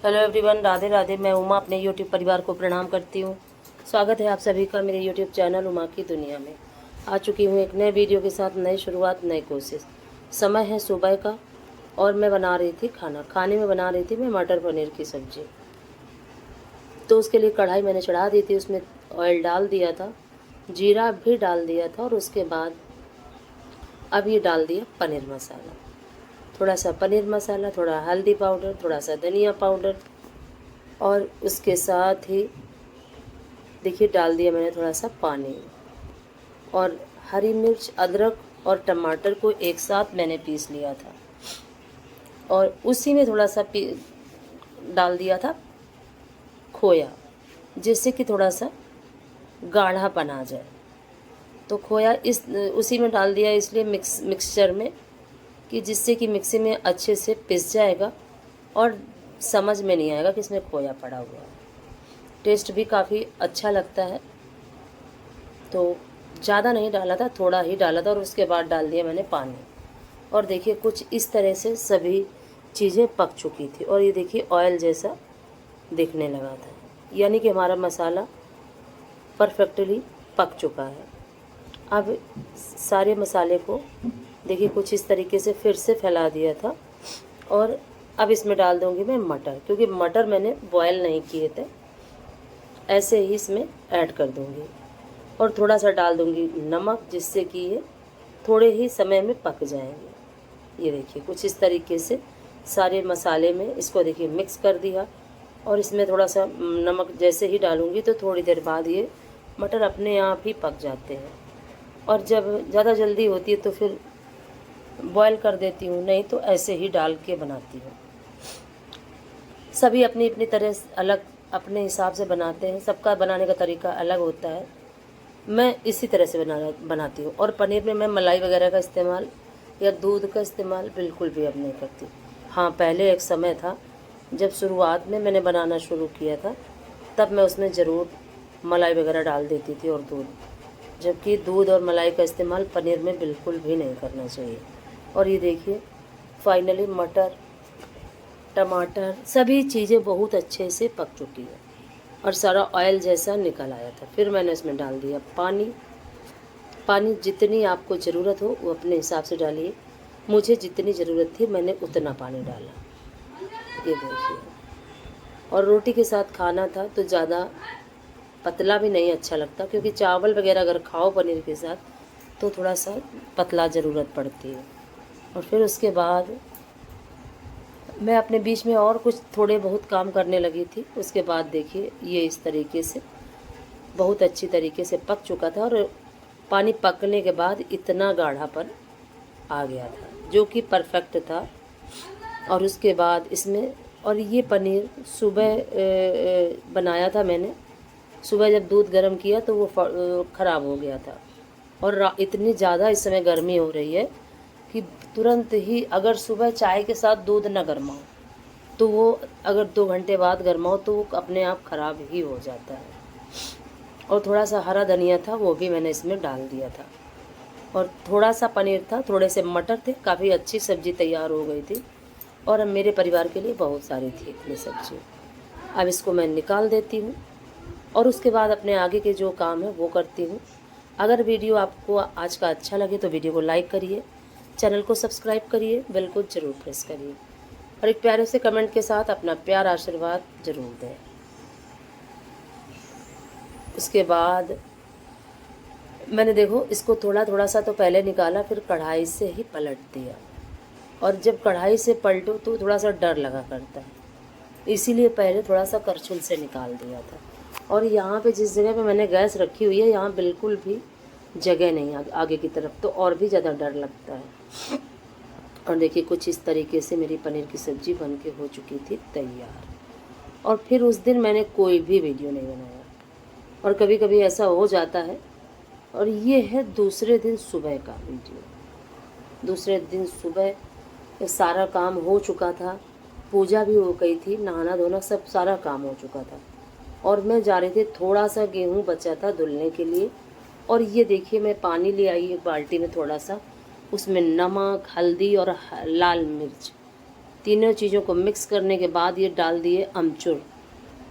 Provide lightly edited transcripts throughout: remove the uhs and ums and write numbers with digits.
Hello everyone, Radhe Radhe. मैं उमा अपने YouTube परिवार को प्रणाम करती हूँ। स्वागत है आप सभी का मेरे यूट्यूब चैनल उमा की दुनिया में। आ चुकी हूँ एक नए वीडियो के साथ, नई शुरुआत, नई कोशिश। समय है सुबह का और मैं बना रही थी खाने में बना रही थी मैं मटर पनीर की सब्ज़ी। तो उसके लिए कढ़ाई मैंने चढ़ा दी थी, उसमें ऑयल डाल दिया था, जीरा भी डाल दिया था और उसके बाद अब ये डाल दिया पनीर मसाला। थोड़ा सा पनीर मसाला, थोड़ा हल्दी पाउडर, थोड़ा सा धनिया पाउडर और उसके साथ ही देखिए डाल दिया मैंने थोड़ा सा पानी। और हरी मिर्च, अदरक और टमाटर को एक साथ मैंने पीस लिया था और उसी में थोड़ा सा डाल दिया था खोया, जिससे कि थोड़ा सा गाढ़ापन आ जाए। तो खोया उसी में डाल दिया इसलिए मिक्सचर में, कि जिससे कि मिक्सी में अच्छे से पिस जाएगा और समझ में नहीं आएगा कि इसमें खोया पड़ा हुआ है। टेस्ट भी काफ़ी अच्छा लगता है। तो ज़्यादा नहीं डाला था, थोड़ा ही डाला था और उसके बाद डाल दिया मैंने पानी। और देखिए कुछ इस तरह से सभी चीज़ें पक चुकी थी और ये देखिए ऑयल जैसा दिखने लगा था, यानी कि हमारा मसाला परफेक्टली पक चुका है। अब सारे मसाले को देखिए कुछ इस तरीके से फिर से फैला दिया था और अब इसमें डाल दूंगी मैं मटर, क्योंकि मटर मैंने बॉयल नहीं किए थे, ऐसे ही इसमें ऐड कर दूंगी। और थोड़ा सा डाल दूंगी नमक, जिससे कि ये थोड़े ही समय में पक जाएंगे। ये देखिए कुछ इस तरीके से सारे मसाले में इसको देखिए मिक्स कर दिया और इसमें थोड़ा सा नमक जैसे ही डालूंगी तो थोड़ी देर बाद ये मटर अपने आप ही पक जाते हैं। और जब ज़्यादा जल्दी होती है तो फिर बॉयल कर देती हूँ, नहीं तो ऐसे ही डाल के बनाती हूँ। सभी अपनी अपनी तरह अलग अपने हिसाब से बनाते हैं, सबका बनाने का तरीका अलग होता है। मैं इसी तरह से बनाती हूँ। और पनीर में मैं मलाई वगैरह का इस्तेमाल या दूध का इस्तेमाल बिल्कुल भी अब नहीं करती। हाँ, पहले एक समय था जब शुरुआत में मैंने बनाना शुरू किया था, तब मैं उसमें ज़रूर मलाई वगैरह डाल देती थी और दूध, जबकि दूध और मलाई का इस्तेमाल पनीर में बिल्कुल भी नहीं करना चाहिए। और ये देखिए फाइनली मटर, टमाटर, सभी चीज़ें बहुत अच्छे से पक चुकी है और सारा ऑयल जैसा निकल आया था। फिर मैंने इसमें डाल दिया पानी। पानी जितनी आपको ज़रूरत हो वो अपने हिसाब से डालिए। मुझे जितनी ज़रूरत थी मैंने उतना पानी डाला, ये देखिए। और रोटी के साथ खाना था तो ज़्यादा पतला भी नहीं अच्छा लगता, क्योंकि चावल वगैरह अगर खाओ पनीर के साथ तो थोड़ा सा पतला ज़रूरत पड़ती है। और फिर उसके बाद मैं अपने बीच में और कुछ थोड़े बहुत काम करने लगी थी। उसके बाद देखिए ये इस तरीके से बहुत अच्छी तरीके से पक चुका था और पानी पकने के बाद इतना गाढ़ापन आ गया था जो कि परफेक्ट था। और उसके बाद इसमें, और ये पनीर सुबह बनाया था मैंने, सुबह जब दूध गर्म किया तो वो ख़राब हो गया था। और इतनी ज़्यादा इस समय गर्मी हो रही है कि तुरंत ही अगर सुबह चाय के साथ दूध न गर्माओ तो वो अगर 2 घंटे बाद गर्माओ तो वो अपने आप ख़राब ही हो जाता है। और थोड़ा सा हरा धनिया था, वो भी मैंने इसमें डाल दिया था। और थोड़ा सा पनीर था, थोड़े से मटर थे, काफ़ी अच्छी सब्ज़ी तैयार हो गई थी और अब मेरे परिवार के लिए बहुत सारी थी इतनी सब्ज़ी। अब इसको मैं निकाल देती हूँ और उसके बाद अपने आगे के जो काम है वो करती हूँ। अगर वीडियो आपको आज का अच्छा लगे तो वीडियो को लाइक करिए, चैनल को सब्सक्राइब करिए, बेल को ज़रूर प्रेस करिए और एक प्यारे से कमेंट के साथ अपना प्यार आशीर्वाद ज़रूर दें। उसके बाद मैंने देखो इसको थोड़ा थोड़ा सा तो पहले निकाला, फिर कढ़ाई से ही पलट दिया। और जब कढ़ाई से पलटो तो थोड़ा सा डर लगा करता है, इसीलिए पहले थोड़ा सा करछुल से निकाल दिया था। और यहाँ पे जिस जगह पे मैंने गैस रखी हुई है यहाँ बिल्कुल भी जगह नहीं आगे की तरफ, तो और भी ज़्यादा डर लगता है। और देखिए कुछ इस तरीके से मेरी पनीर की सब्ज़ी बन के हो चुकी थी तैयार। और फिर उस दिन मैंने कोई भी वीडियो नहीं बनाया, और कभी कभी ऐसा हो जाता है। और ये है दूसरे दिन सुबह का वीडियो। दूसरे दिन सुबह सारा काम हो चुका था, पूजा भी हो गई थी, नहाना धोना सब सारा काम हो चुका था और मैं जा रही थी, थोड़ा सा गेहूँ बचा था धुलने के लिए। और ये देखिए मैं पानी ले आई एक बाल्टी में थोड़ा सा, उसमें नमक, हल्दी और लाल मिर्च तीनों चीज़ों को मिक्स करने के बाद ये डाल दिए अमचूर,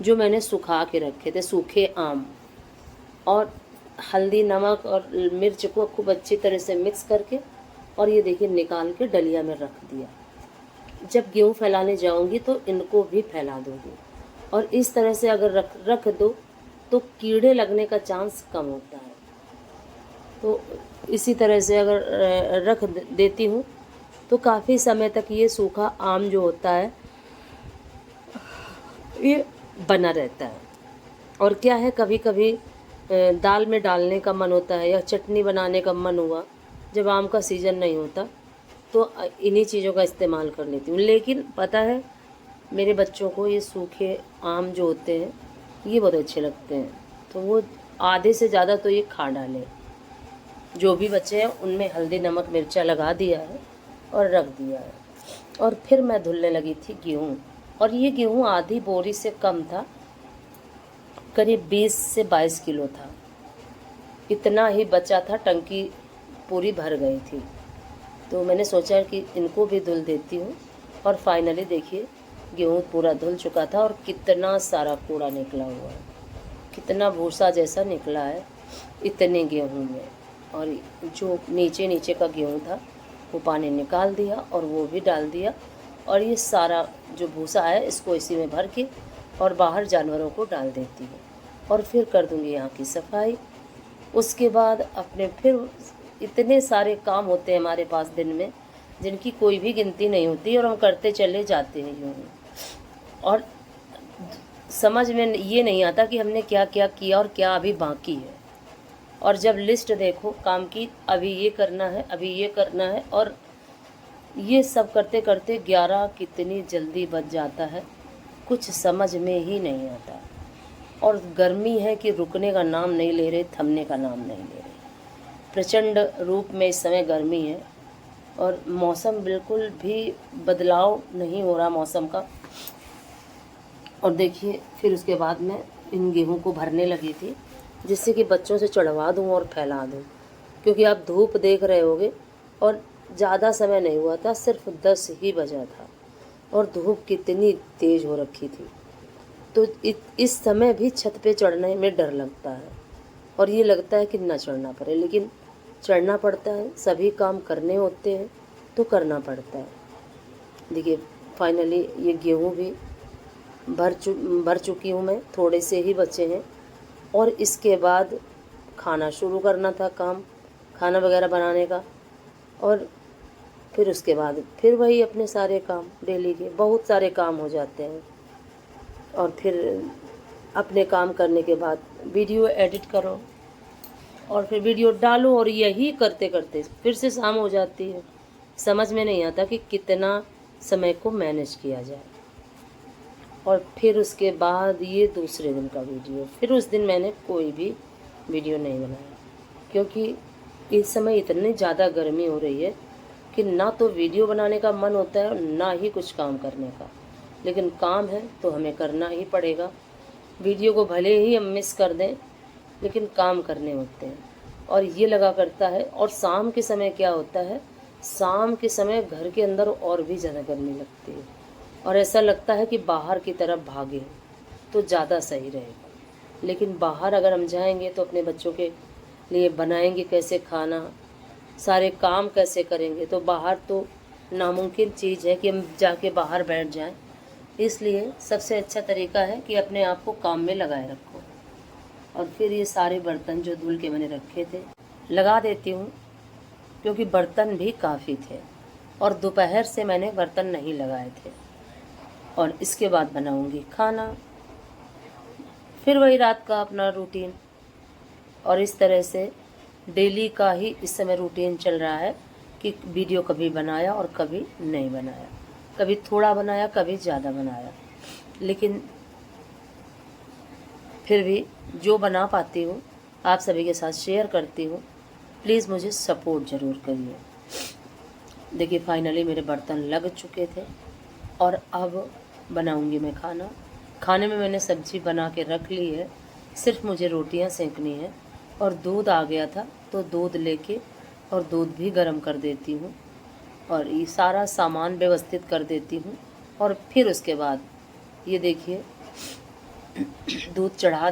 जो मैंने सुखा के रखे थे, सूखे आम, और हल्दी, नमक और मिर्च को खूब अच्छी तरह से मिक्स करके, और ये देखिए निकाल के डलिया में रख दिया। जब गेहूँ फैलाने जाऊंगी तो इनको भी फैला दूंगी, और इस तरह से अगर रख दो तो कीड़े लगने का चांस कम होता है। तो इसी तरह से अगर रख देती हूँ तो काफ़ी समय तक ये सूखा आम जो होता है ये बना रहता है। और क्या है, कभी कभी दाल में डालने का मन होता है या चटनी बनाने का मन हुआ, जब आम का सीज़न नहीं होता, तो इन्हीं चीज़ों का इस्तेमाल कर लेती हूँ। लेकिन पता है, मेरे बच्चों को ये सूखे आम जो होते हैं ये बहुत अच्छे लगते हैं, तो वो आधे से ज़्यादा तो ये खा डाले। जो भी बचे हैं उनमें हल्दी, नमक, मिर्चा लगा दिया है और रख दिया है। और फिर मैं धुलने लगी थी गेहूँ, और ये गेहूँ आधी बोरी से कम था, करीब 20 से 22 किलो था। इतना ही बचा था, टंकी पूरी भर गई थी। तो मैंने सोचा कि इनको भी धुल देती हूँ, और फाइनली देखिए गेहूँ पूरा धुल चुका था, और कितना सारा कूड़ा निकला हुआ है, कितना भूसा जैसा निकला है इतने गेहूँ में। और जो नीचे नीचे का गेहूँ था वो पानी निकाल दिया और वो भी डाल दिया, और ये सारा जो भूसा है इसको इसी में भर के और बाहर जानवरों को डाल देती हूँ, और फिर कर दूँगी यहाँ की सफाई। उसके बाद अपने फिर इतने सारे काम होते हैं हमारे पास दिन में, जिनकी कोई भी गिनती नहीं होती, और हम करते चले जाते हैं यूँ ही, और समझ में ये नहीं आता कि हमने क्या क्या किया और क्या अभी बाकी है। और जब लिस्ट देखो काम की, अभी ये करना है, अभी ये करना है, और ये सब करते करते 11 कितनी जल्दी बज जाता है, कुछ समझ में ही नहीं आता। और गर्मी है कि रुकने का नाम नहीं ले रहे, थमने का नाम नहीं ले रहे। प्रचंड रूप में इस समय गर्मी है, और मौसम बिल्कुल भी बदलाव नहीं हो रहा मौसम का। और देखिए फिर उसके बाद मैं इन गेहूं को भरने लगी थी, जिससे कि बच्चों से चढ़वा दूं और फैला दूं, क्योंकि आप धूप देख रहे होगे, और ज़्यादा समय नहीं हुआ था, सिर्फ 10 ही बजा था, और धूप कितनी तेज़ हो रखी थी। तो इस समय भी छत पे चढ़ने में डर लगता है, और ये लगता है कि ना चढ़ना पड़े, लेकिन चढ़ना पड़ता है, सभी काम करने होते हैं तो करना पड़ता है। देखिए फाइनली ये गेहूँ भी भर चुकी हूँ मैं, थोड़े से ही बचे हैं। और इसके बाद खाना शुरू करना था, काम खाना वगैरह बनाने का, और फिर उसके बाद फिर वही अपने सारे काम डेली के, बहुत सारे काम हो जाते हैं। और फिर अपने काम करने के बाद वीडियो एडिट करो, और फिर वीडियो डालो, और यही करते करते फिर से शाम हो जाती है। समझ में नहीं आता कि कितना समय को मैनेज किया जाए। और फिर उसके बाद ये दूसरे दिन का वीडियो, फिर उस दिन मैंने कोई भी वीडियो नहीं बनाया, क्योंकि इस समय इतनी ज़्यादा गर्मी हो रही है कि ना तो वीडियो बनाने का मन होता है और ना ही कुछ काम करने का। लेकिन काम है तो हमें करना ही पड़ेगा। वीडियो को भले ही हम मिस कर दें, लेकिन काम करने होते हैं, और ये लगा करता है। और शाम के समय क्या होता है, शाम के समय घर के अंदर और भी ज़्यादा गर्मी लगती है, और ऐसा लगता है कि बाहर की तरफ भागें तो ज़्यादा सही रहेगा। लेकिन बाहर अगर हम जाएंगे तो अपने बच्चों के लिए बनाएंगे कैसे खाना, सारे काम कैसे करेंगे, तो बाहर तो नामुमकिन चीज़ है कि हम जाके बाहर बैठ जाएं। इसलिए सबसे अच्छा तरीका है कि अपने आप को काम में लगाए रखो। और फिर ये सारे बर्तन जो धुल के मैंने रखे थे लगा देती हूँ, क्योंकि बर्तन भी काफ़ी थे, और दोपहर से मैंने बर्तन नहीं लगाए थे। और इसके बाद बनाऊंगी खाना, फिर वही रात का अपना रूटीन। और इस तरह से डेली का ही इस समय रूटीन चल रहा है कि वीडियो कभी बनाया और कभी नहीं बनाया, कभी थोड़ा बनाया, कभी ज़्यादा बनाया। लेकिन फिर भी जो बना पाती हूँ आप सभी के साथ शेयर करती हूँ। प्लीज़ मुझे सपोर्ट ज़रूर करिए। देखिए फाइनली मेरे बर्तन लग चुके थे, और अब बनाऊंगी मैं खाना। खाने में मैंने सब्ज़ी बना के रख ली है, सिर्फ मुझे रोटियां सेंकनी है। और दूध आ गया था तो दूध लेके और दूध भी गर्म कर देती हूँ, और ये सारा सामान व्यवस्थित कर देती हूँ। और फिर उसके बाद ये देखिए दूध चढ़ा